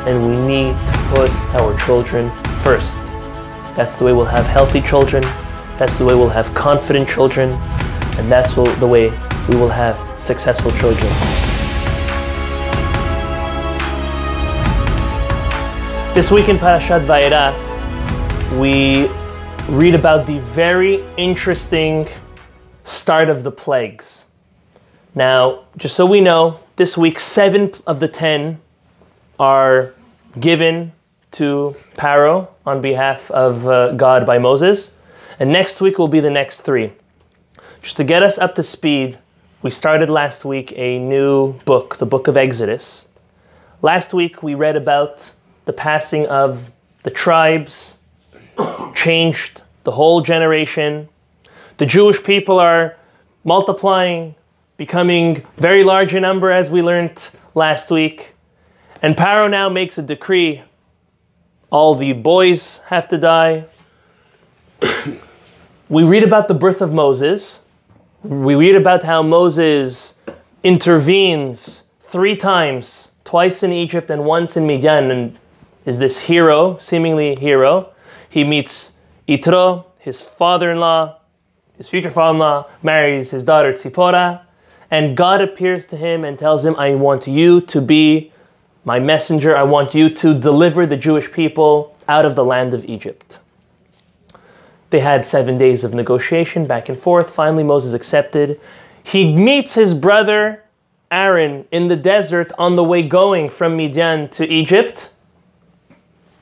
and we need to put our children first. That's the way we'll have healthy children, that's the way we'll have confident children, and that's the way we will have successful children. This week in Parashat Vaera, we read about the very interesting start of the plagues. Now, just so we know, this week 7 of the 10 are given to Pharaoh on behalf of God by Moses, and next week will be the next 3. Just to get us up to speed, we started last week a new book, the book of Exodus. Last week we read about the passing of the tribes, changed the whole generation. The Jewish people are multiplying, becoming very large in number, as we learned last week. And Pharaoh now makes a decree. All the boys have to die. We read about the birth of Moses. We read about how Moses intervenes 3 times, twice in Egypt and once in Midian, and is this hero, seemingly hero. He meets Yitro, his father-in-law, his future father-in-law, marries his daughter Tzipporah, and God appears to him and tells him, I want you to be my messenger. I want you to deliver the Jewish people out of the land of Egypt. They had 7 days of negotiation back and forth. Finally, Moses accepted. He meets his brother Aaron in the desert on the way going from Midian to Egypt.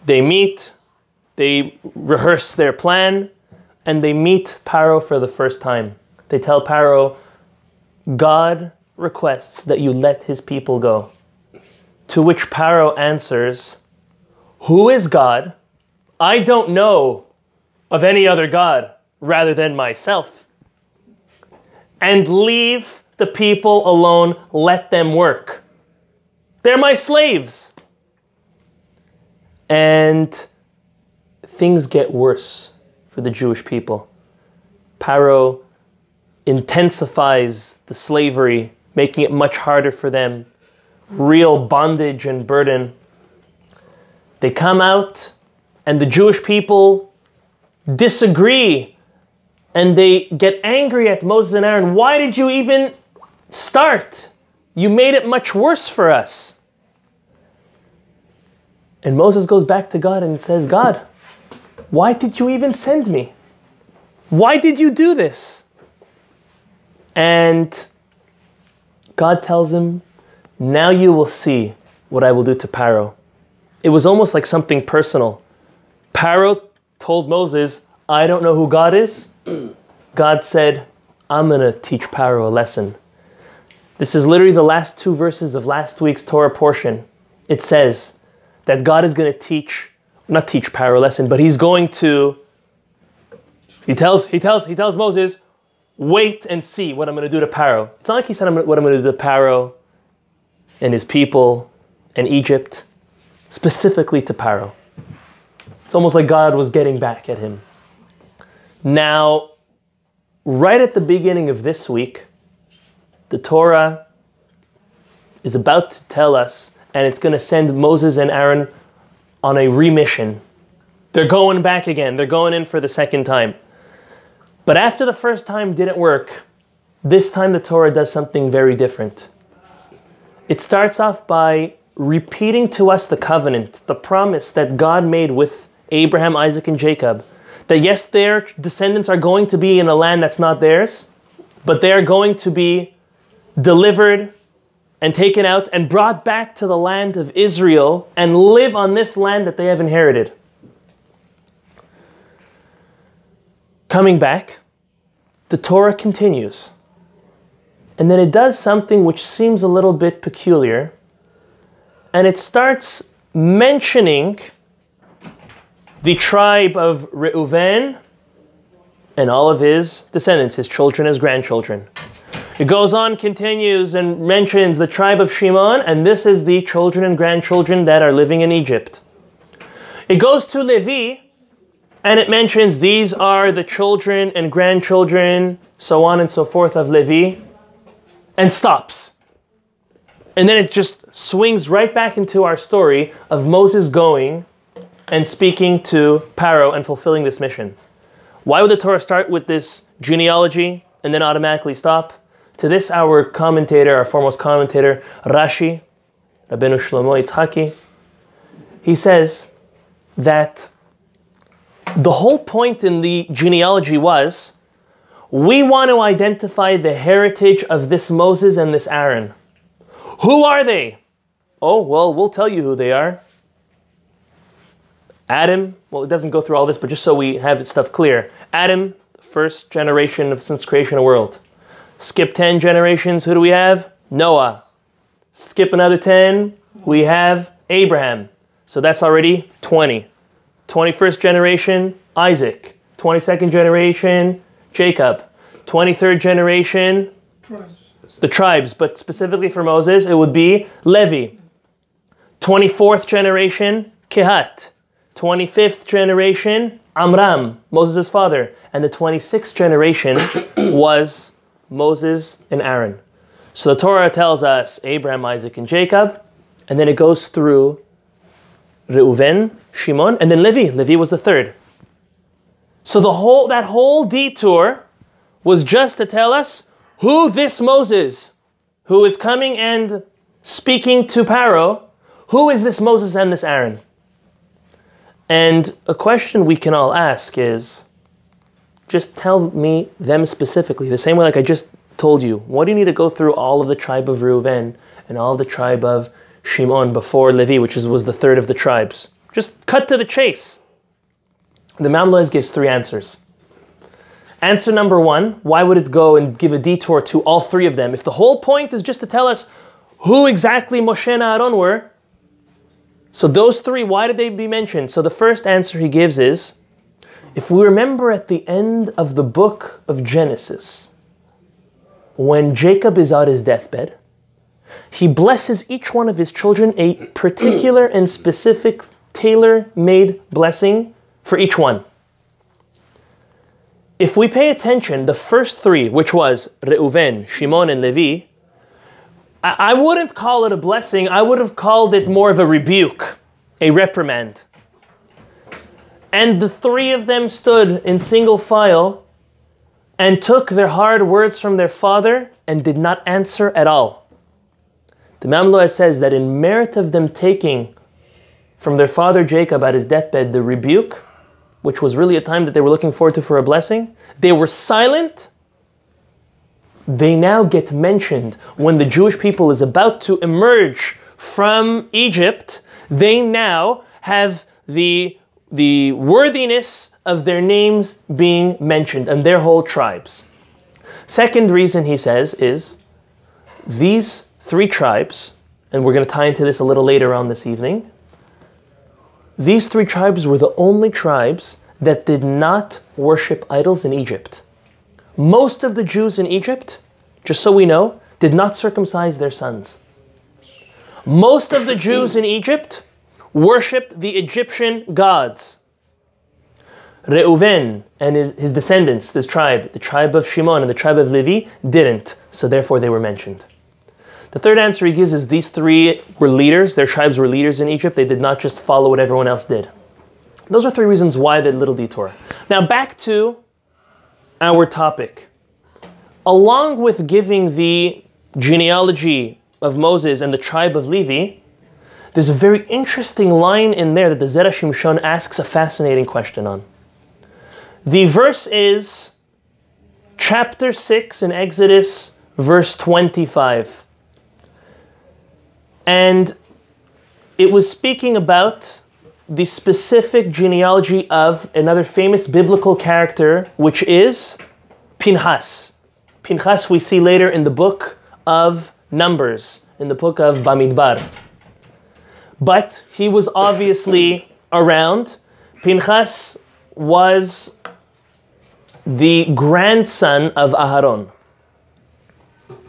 They meet, they rehearse their plan, and they meet Pharaoh for the first time. They tell Pharaoh, God requests that you let his people go. To which Pharaoh answers, who is God? I don't know of any other God rather than myself. And leave the people alone, let them work. They're my slaves. And things get worse for the Jewish people. Pharaoh intensifies the slavery, making it much harder for them. Real bondage and burden. They come out, and the Jewish people disagree, and they get angry at Moses and Aaron. Why did you even start? You made it much worse for us. And Moses goes back to God and says, God, why did you even send me? Why did you do this? And God tells him, now you will see what I will do to Pharaoh. It was almost like something personal. Pharaoh told Moses, I don't know who God is. God said, I'm going to teach Pharaoh a lesson. This is literally the last 2 verses of last week's Torah portion. It says that God is going to not teach Pharaoh a lesson, but he's going to, he tells Moses, wait and see what I'm going to do to Pharaoh. It's not like he said what I'm going to do to Pharaoh and his people and Egypt, specifically to Pharaoh. It's almost like God was getting back at him. Now, right at the beginning of this week, the Torah is about to tell us, and it's going to send Moses and Aaron on a remission. They're going back again. They're going in for the second time. But after the first time didn't work, this time the Torah does something very different. It starts off by repeating to us the covenant, the promise that God made with Abraham, Isaac, and Jacob. That yes, their descendants are going to be in a land that's not theirs, but they are going to be delivered and taken out and brought back to the land of Israel and live on this land that they have inherited. Coming back, the Torah continues. And then it does something which seems a little bit peculiar. And it starts mentioning the tribe of Reuven and all of his descendants, his children, his grandchildren. It goes on, continues, and mentions the tribe of Shimshon, and this is the children and grandchildren that are living in Egypt. It goes to Levi, and it mentions these are the children and grandchildren, so on and so forth, of Levi, and stops. And then it just swings right back into our story of Moses going and speaking to Paro and fulfilling this mission. Why would the Torah start with this genealogy and then automatically stop? To this, our commentator, our foremost commentator, Rashi, Rabbeinu Shlomo Yitzhaki, he says that the whole point in the genealogy was, we want to identify the heritage of this Moses and this Aaron. Who are they? Oh, well, we'll tell you who they are. Adam, well, it doesn't go through all this, but just so we have stuff clear. Adam, first generation since creation of the world. Skip 10 generations, who do we have? Noah. Skip another 10, we have Abraham. So that's already 20. 21st generation, Isaac. 22nd generation, Jacob. 23rd generation, the tribes, but specifically for Moses, it would be Levi. 24th generation, Kehat. 25th generation, Amram, Moses' father. And the 26th generation was Moses and Aaron. So the Torah tells us Abraham, Isaac, and Jacob, and then it goes through Reuven, Shimon, and then Levi. Levi was the third. So that whole detour was just to tell us who this Moses, who is coming and speaking to Paro, who is this Moses and this Aaron? And a question we can all ask is, just tell me them specifically, the same way like I just told you. What do you need to go through all of the tribe of Reuven and all of the tribe of Shimon before Levi, which was the third of the tribes? Just cut to the chase. The Mamlez gives three answers. Answer number one, why would it go and give a detour to all three of them? If the whole point is just to tell us who exactly Moshe and Aaron were, so those three, why did they be mentioned? So the first answer he gives is, if we remember at the end of the book of Genesis, when Jacob is on his deathbed, he blesses each one of his children a particular and specific tailor-made blessing for each one. If we pay attention, the first three, which was Reuven, Shimon, and Levi, I wouldn't call it a blessing. I would have called it more of a rebuke, a reprimand. And the three of them stood in single file and took their hard words from their father and did not answer at all. The Mamloa says that in merit of them taking from their father Jacob at his deathbed the rebuke, which was really a time that they were looking forward to for a blessing, they were silent. They now get mentioned when the Jewish people is about to emerge from Egypt. They now have the worthiness of their names being mentioned and their whole tribes. Second reason he says is these three tribes, and we're going to tie into this a little later on this evening, these three tribes were the only tribes that did not worship idols in Egypt. Most of the Jews in Egypt, just so we know, did not circumcise their sons. Most of the Jews in Egypt worshipped the Egyptian gods. Reuven and his descendants, this tribe, the tribe of Shimon and the tribe of Levi, didn't, so therefore they were mentioned. The third answer he gives is these three were leaders, their tribes were leaders in Egypt, they did not just follow what everyone else did. Those are three reasons why the little detour. Now back to our topic. Along with giving the genealogy of Moses and the tribe of Levi, there's a very interesting line in there that the Zera Shimshon asks a fascinating question on. The verse is chapter 6 in Exodus, verse 25. And it was speaking about the specific genealogy of another famous biblical character, which is Phinehas. Phinehas we see later in the book of Numbers, in the book of Bamidbar. But he was obviously around. Phinehas was the grandson of Aharon.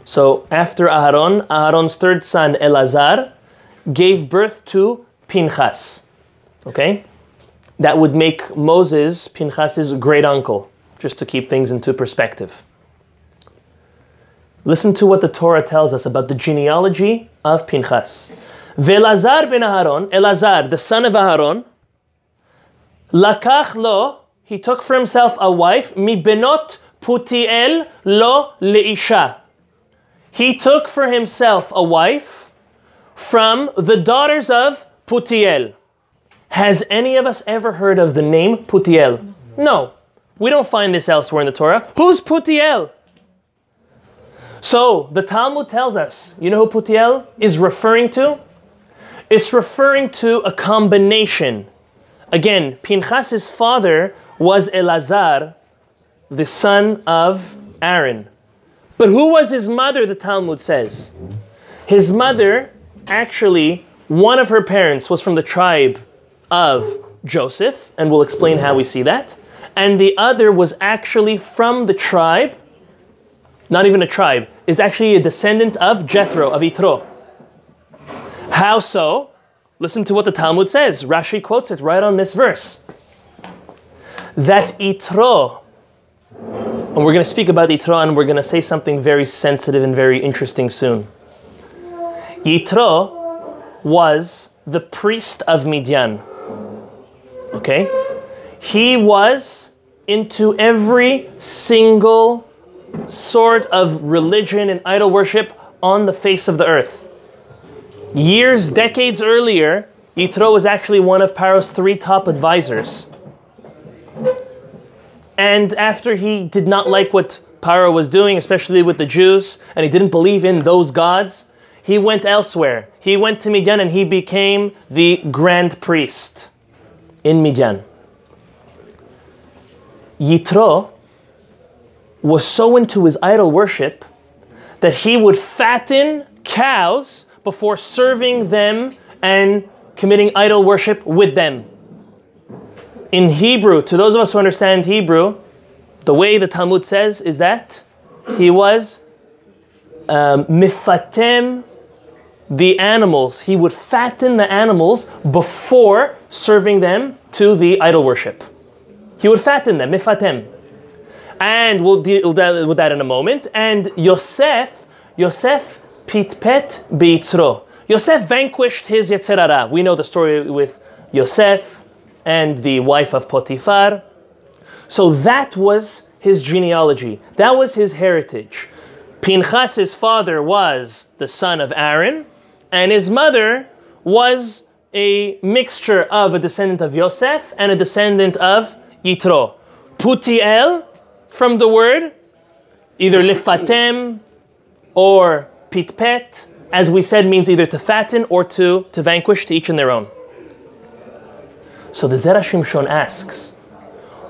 So after Aharon, Aharon's third son, Elazar, gave birth to Phinehas. Okay? That would make Moses Phinehas's great uncle, just to keep things into perspective. Listen to what the Torah tells us about the genealogy of Phinehas. Ve'Elazar ben Aharon, Elazar, the son of Aharon, lakach lo, he took for himself a wife, mi benot Putiel lo leisha. He took for himself a wife from the daughters of Putiel. Has any of us ever heard of the name Putiel? No. We don't find this elsewhere in the Torah. Who's Putiel? So, the Talmud tells us, you know who Putiel is referring to? It's referring to a combination. Again, Phinehas' father was Elazar, the son of Aaron. But who was his mother, the Talmud says? His mother, actually, one of her parents was from the tribe of Joseph, and we'll explain how we see that. And the other was actually from the tribe, not even a tribe, is actually a descendant of Jethro, of Yitro. How so? Listen to what the Talmud says. Rashi quotes it right on this verse. That Yitro, and we're going to speak about Yitro, and we're going to say something very sensitive and very interesting soon. Yitro was the priest of Midian. Okay? He was into every single sort of religion and idol worship on the face of the earth. Years, decades earlier, Yitro was actually one of Paro's 3 top advisors. And after he did not like what Paro was doing, especially with the Jews, and he didn't believe in those gods, he went elsewhere. He went to Midian and he became the grand priest in Midian. Yitro was so into his idol worship that he would fatten cows before serving them and committing idol worship with them. In Hebrew, to those of us who understand Hebrew, the way the Talmud says is that he was mifatem the animals. He would fatten the animals before serving them to the idol worship. He would fatten them, mifatem. And we'll deal with that in a moment. And Yosef pitpet beitzro. Yosef vanquished his Yetzer Hara. We know the story with Yosef and the wife of Potiphar. So that was his genealogy. That was his heritage. Phinehas' father was the son of Aaron, and his mother was a mixture of a descendant of Yosef and a descendant of Yitro. Putiel, from the word, either lifatem or pitpet, as we said, means either to fatten or to vanquish, to each in their own. So the Zera Shimshon asks,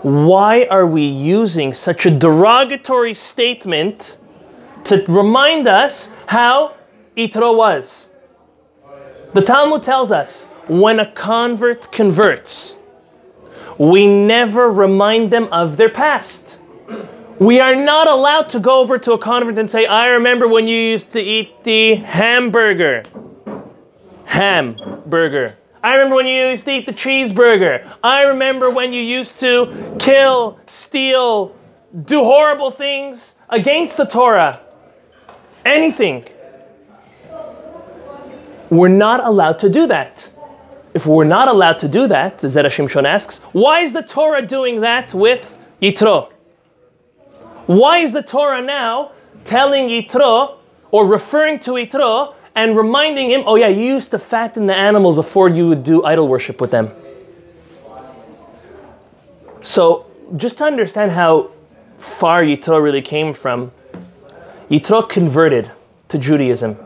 why are we using such a derogatory statement to remind us how Yitro was? The Talmud tells us, when a convert converts, we never remind them of their past. We are not allowed to go over to a convert and say, I remember when you used to eat the hamburger. Hamburger. I remember when you used to eat the cheeseburger. I remember when you used to kill, steal, do horrible things against the Torah. Anything. We're not allowed to do that. If we're not allowed to do that, the Zera Shimshon asks, why is the Torah doing that with Yitro? Why is the Torah now telling Yitro, or referring to Yitro, and reminding him, oh yeah, you used to fatten the animals before you would do idol worship with them? So, just to understand how far Yitro really came from, Yitro converted to Judaism.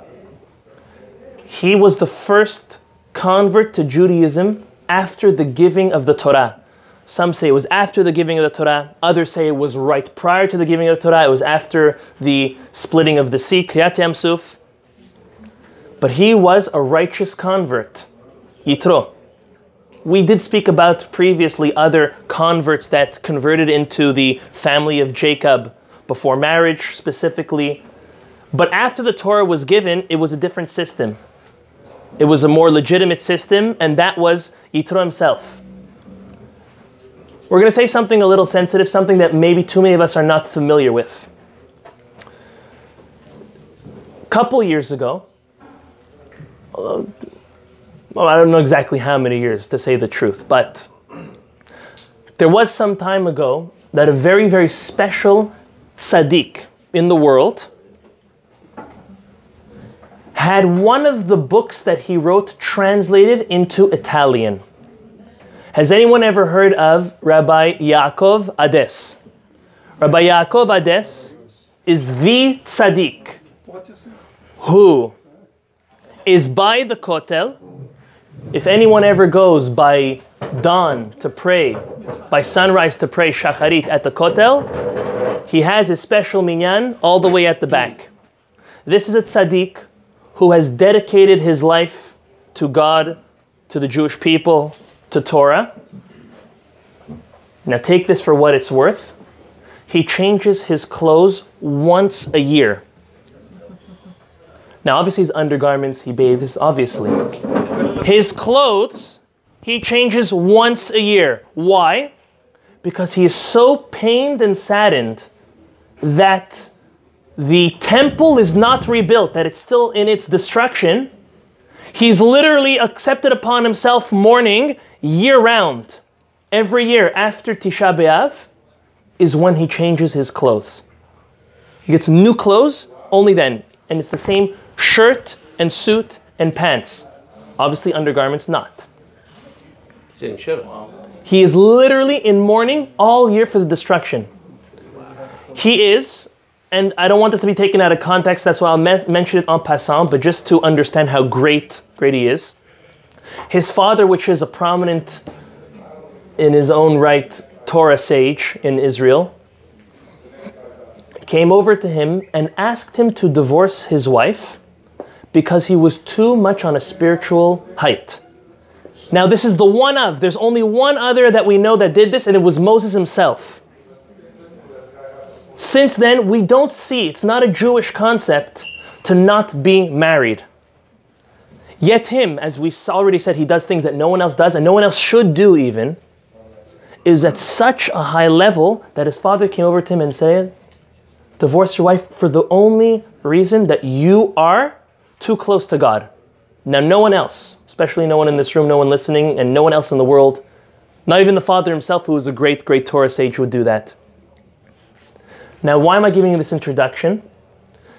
He was the first convert to Judaism after the giving of the Torah. Some say it was after the giving of the Torah. Others say it was right prior to the giving of the Torah. It was after the splitting of the sea, Kriyat Yam Suf. But he was a righteous convert, Yitro. We did speak about previously other converts that converted into the family of Jacob before marriage specifically. But after the Torah was given, it was a different system. It was a more legitimate system, and that was Yitro himself. We're going to say something a little sensitive, something that maybe too many of us are not familiar with. A couple years ago, well, I don't know exactly how many years, to say the truth, but there was some time ago that a very, very special tzaddik in the world had one of the books that he wrote translated into Italian. Has anyone ever heard of Rabbi Yaakov Ades? Rabbi Yaakov Ades is the tzaddik who is by the Kotel. If anyone ever goes by dawn to pray, by sunrise to pray Shacharit at the Kotel, he has his special minyan all the way at the back. This is a tzaddik who has dedicated his life to God, to the Jewish people, to Torah. Now take this for what it's worth. He changes his clothes once a year. Now obviously his undergarments, he bathes, obviously. His clothes, he changes once a year. Why? Because he is so pained and saddened that the temple is not rebuilt, that it's still in its destruction. He's literally accepted upon himself mourning year-round. Every year after Tisha B'Av is when he changes his clothes. He gets new clothes only then. And it's the same shirt and suit and pants. Obviously undergarments not. He is literally in mourning all year for the destruction. He is, and I don't want this to be taken out of context, that's why I'll mention it en passant, but just to understand how great he is. His father, which is a prominent, in his own right, Torah sage in Israel, came over to him and asked him to divorce his wife because he was too much on a spiritual height. Now this is the one of, there's only one other that we know that did this, and it was Moses himself. Since then, we don't see, it's not a Jewish concept to not be married. Yet him, as we already said, he does things that no one else does, and no one else should do even, is at such a high level that his father came over to him and said, divorce your wife for the only reason that you are too close to God. Now no one else, especially no one in this room, no one listening, and no one else in the world, not even the father himself, who was a great, great Torah sage, would do that. Now why am I giving you this introduction?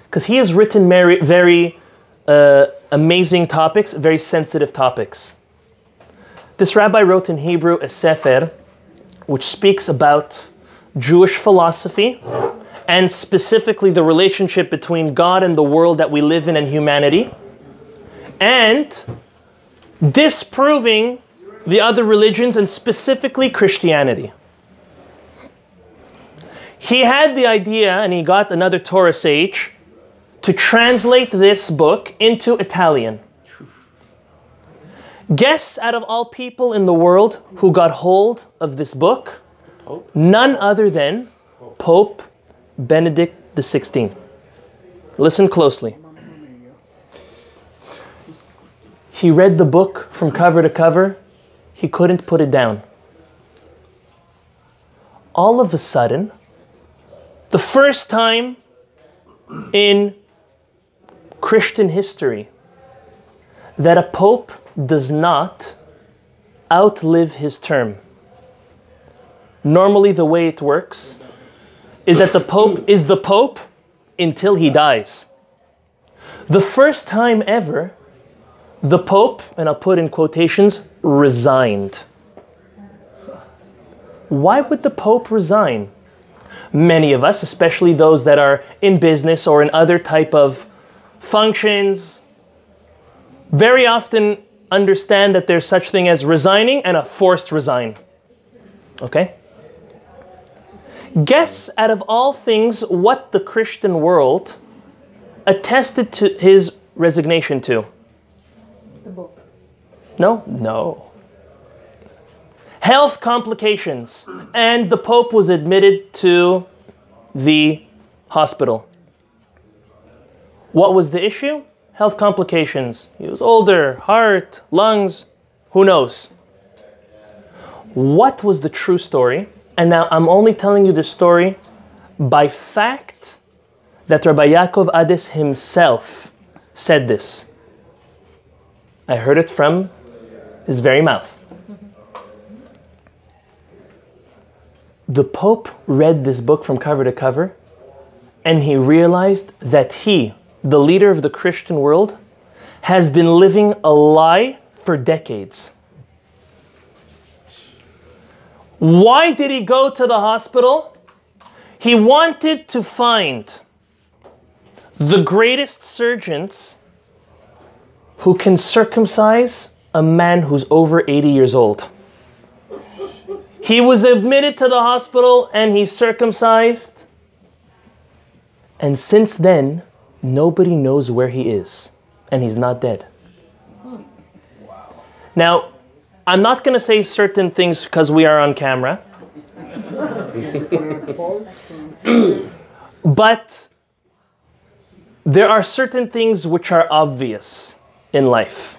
Because he has written very amazing topics, very sensitive topics. This rabbi wrote in Hebrew a sefer, which speaks about Jewish philosophy, and specifically the relationship between God and the world that we live in and humanity, and disproving the other religions and specifically Christianity. He had the idea, and he got another Torah sage, to translate this book into Italian. Guess out of all people in the world who got hold of this book? Pope? None other than Pope Benedict XVI. Listen closely. He read the book from cover to cover. He couldn't put it down. All of a sudden, the first time in Christian history that a pope does not outlive his term. Normally the way it works is that the pope is the pope until he dies. The first time ever, the pope, and I'll put in quotations, resigned. Why would the pope resign? Many of us, especially those that are in business or in other type of functions, very often understand that there's such thing as resigning and a forced resign. Okay? Guess out of all things what the Christian world attested to his resignation to. The book. No? No. Health complications. And the Pope was admitted to the hospital. What was the issue? Health complications. He was older, heart, lungs, who knows? What was the true story? And now I'm only telling you the story by fact that Rabbi Yaakov Ades himself said this. I heard it from his very mouth. The Pope read this book from cover to cover, and he realized that he, the leader of the Christian world, has been living a lie for decades. Why did he go to the hospital? He wanted to find the greatest surgeons who can circumcise a man who's over 80 years old. He was admitted to the hospital and he's circumcised. And since then, nobody knows where he is. And he's not dead. Now, I'm not going to say certain things because we are on camera. But there are certain things which are obvious in life.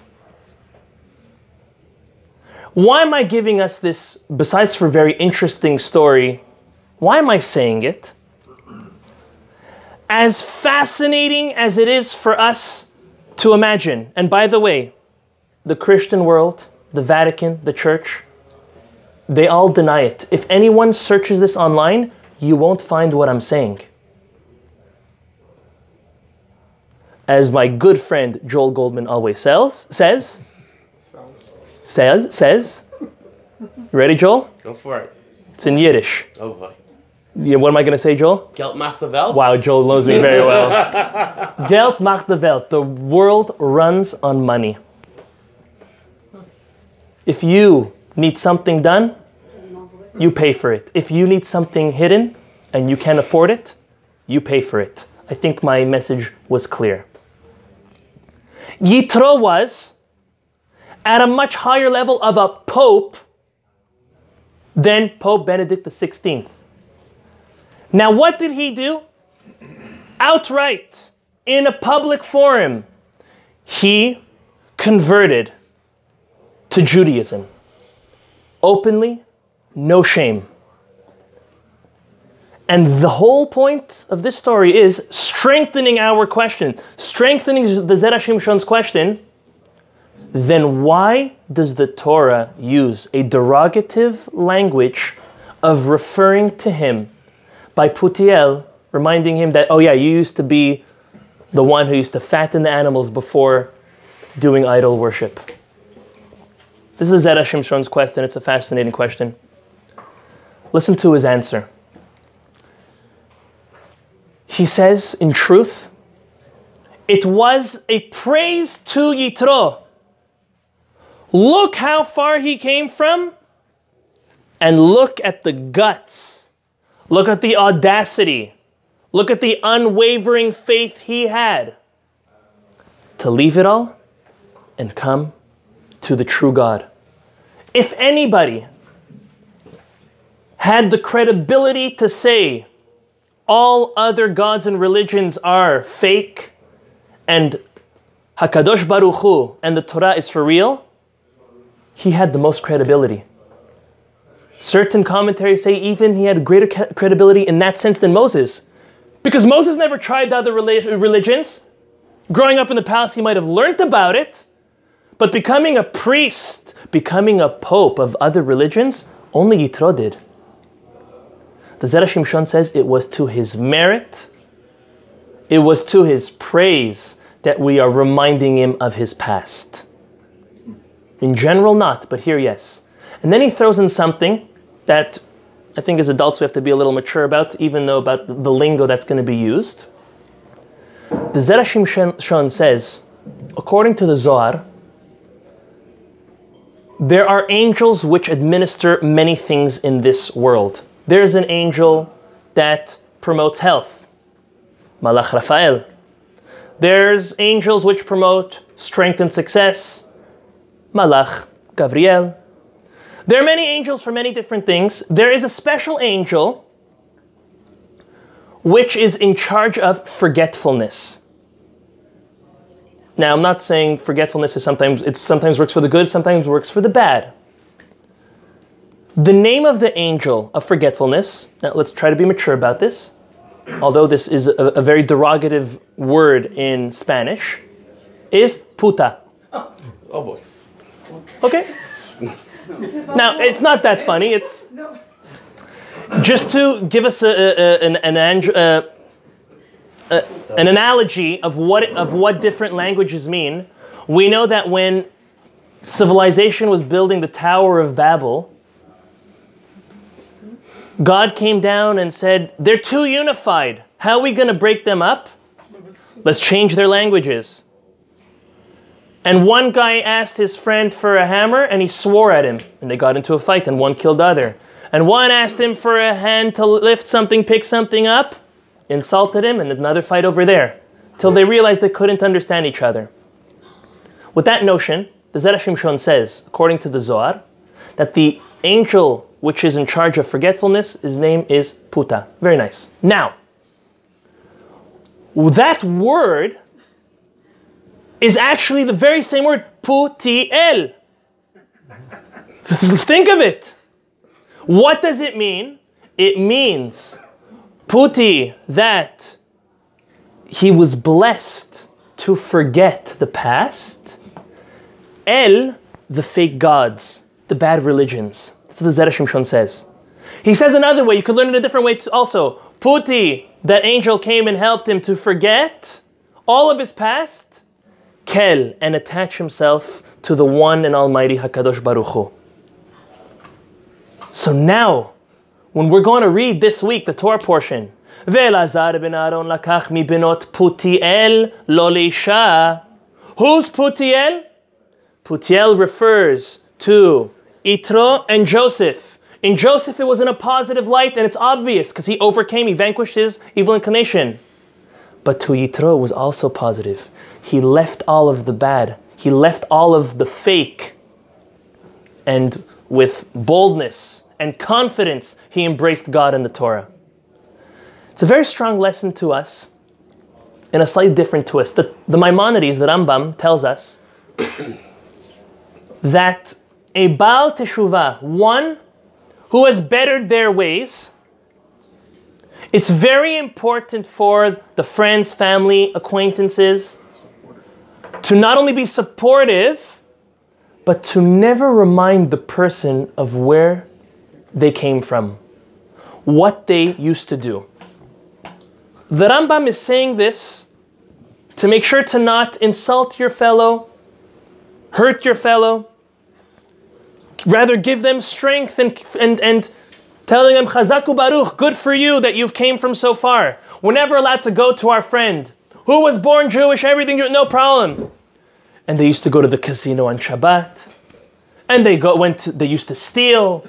Why am I giving us this, besides for a very interesting story, why am I saying it? As fascinating as it is for us to imagine, and by the way, the Christian world, the Vatican, the Church, they all deny it. If anyone searches this online, you won't find what I'm saying. As my good friend Joel Goldman always says. You ready, Joel? Go for it. It's in Yiddish. Oh boy. Yeah, what am I going to say, Joel? Geld macht de Welt. Wow, Joel knows me very well. Geld macht de Welt. The world runs on money. If you need something done, you pay for it. If you need something hidden and you can't afford it, you pay for it. I think my message was clear. Yitro was at a much higher level of a pope than Pope Benedict XVI. Now, what did he do? Outright, in a public forum, he converted to Judaism. Openly, no shame. And the whole point of this story is strengthening our question, strengthening the Zera Shimshon's question. Then why does the Torah use a derogative language of referring to him by Putiel, reminding him that, oh yeah, you used to be the one who used to fatten the animals before doing idol worship? This is Zera Shimshon's question. It's a fascinating question. Listen to his answer. He says, in truth, it was a praise to Yitro. Look how far he came from, and look at the guts. Look at the audacity. Look at the unwavering faith he had to leave it all and come to the true God. If anybody had the credibility to say all other gods and religions are fake and HaKadosh Baruch Hu and the Torah is for real, he had the most credibility. Certain commentaries say even he had greater credibility in that sense than Moses. Because Moses never tried the other religions. Growing up in the palace, he might have learned about it. But becoming a priest, becoming a pope of other religions, only Yitro did. The Zera Shimshon says it was to his merit, it was to his praise that we are reminding him of his past. In general, not, but here, yes. And then he throws in something that I think as adults we have to be a little mature about, even though about the lingo that's going to be used. The Zera Shimshon says, according to the Zohar, there are angels which administer many things in this world. There's an angel that promotes health, Malach Raphael. There's angels which promote strength and success, Malach Gabriel. There are many angels for many different things. There is a special angel which is in charge of forgetfulness. Now, I'm not saying forgetfulness is sometimes works for the good, sometimes works for the bad. The name of the angel of forgetfulness, now let's try to be mature about this, although this is a very derogative word in Spanish, is puta. Oh boy. Okay? Now, it's not that funny. It's just to give us an analogy of what different languages mean. We know that when civilization was building the Tower of Babel, God came down and said, they're too unified. How are we going to break them up? Let's change their languages. And one guy asked his friend for a hammer and he swore at him. And they got into a fight and one killed the other. And one asked him for a hand to lift something, pick something up, insulted him, and another fight over there. Till they realized they couldn't understand each other. With that notion, the Zera Shimshon says, according to the Zohar, that the angel which is in charge of forgetfulness, his name is Puta. Very nice. Now, that word is actually the very same word, Putiel. Think of it. What does it mean? It means, Puti, that he was blessed to forget the past. El, the fake gods, the bad religions. That's what the Zera Shimshon says. He says another way, you could learn it a different way also. Puti, that angel came and helped him to forget all of his past. Kel, and attach himself to the one and almighty HaKadosh Baruch Hu. So now, when we're going to read this week the Torah portion, Ve'elazar ben Aaron lakach mi benot Putiel lo leisha. Who's Putiel? Putiel refers to Yitro and Joseph. In Joseph, it was in a positive light, and it's obvious because he overcame, he vanquished his evil inclination. But to Yitro was also positive. He left all of the bad. He left all of the fake. And with boldness and confidence, he embraced God and the Torah. It's a very strong lesson to us in a slightly different twist. The Maimonides, the Rambam, tells us that a Baal Teshuvah, one who has bettered their ways, it's very important for the friends, family, acquaintances to not only be supportive, but to never remind the person of where they came from, what they used to do. The Rambam is saying this to make sure to not insult your fellow, hurt your fellow, rather give them strength and telling them, Chazaku Baruch, good for you that you've came from so far. We're never allowed to go to our friend who was born Jewish, everything, no problem. And they used to go to the casino on Shabbat. And they used to steal.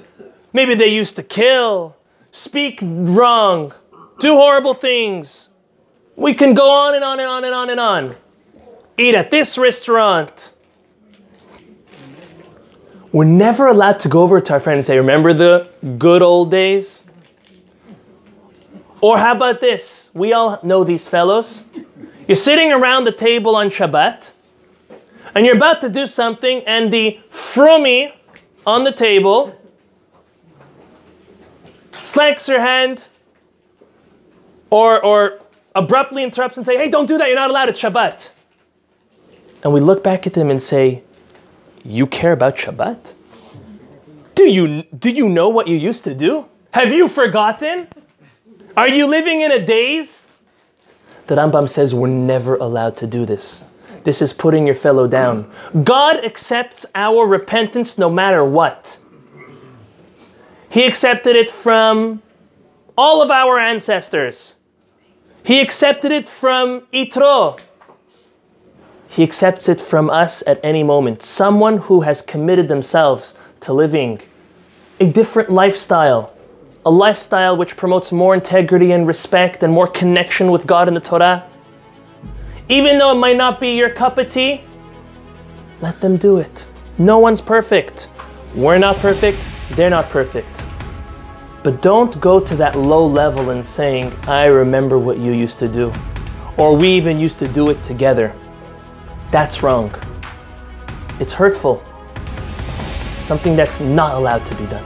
Maybe they used to kill, speak wrong, do horrible things. We can go on and on and on and on and on. Eat at this restaurant. We're never allowed to go over to our friend and say, remember the good old days? Or how about this? We all know these fellows. You're sitting around the table on Shabbat, and you're about to do something, and the frummy on the table slacks her hand or abruptly interrupts and say, hey, don't do that, you're not allowed, it's Shabbat. And we look back at them and say, you care about Shabbat? Do you know what you used to do? Have you forgotten? Are you living in a daze? The Rambam says we're never allowed to do this. This is putting your fellow down. God accepts our repentance no matter what. He accepted it from all of our ancestors. He accepted it from Yitro. He accepts it from us at any moment. Someone who has committed themselves to living a different lifestyle, a lifestyle which promotes more integrity and respect and more connection with God and the Torah. Even though it might not be your cup of tea, let them do it. No one's perfect. We're not perfect. They're not perfect. But don't go to that low level and saying, I remember what you used to do. Or we even used to do it together. That's wrong. It's hurtful. Something that's not allowed to be done.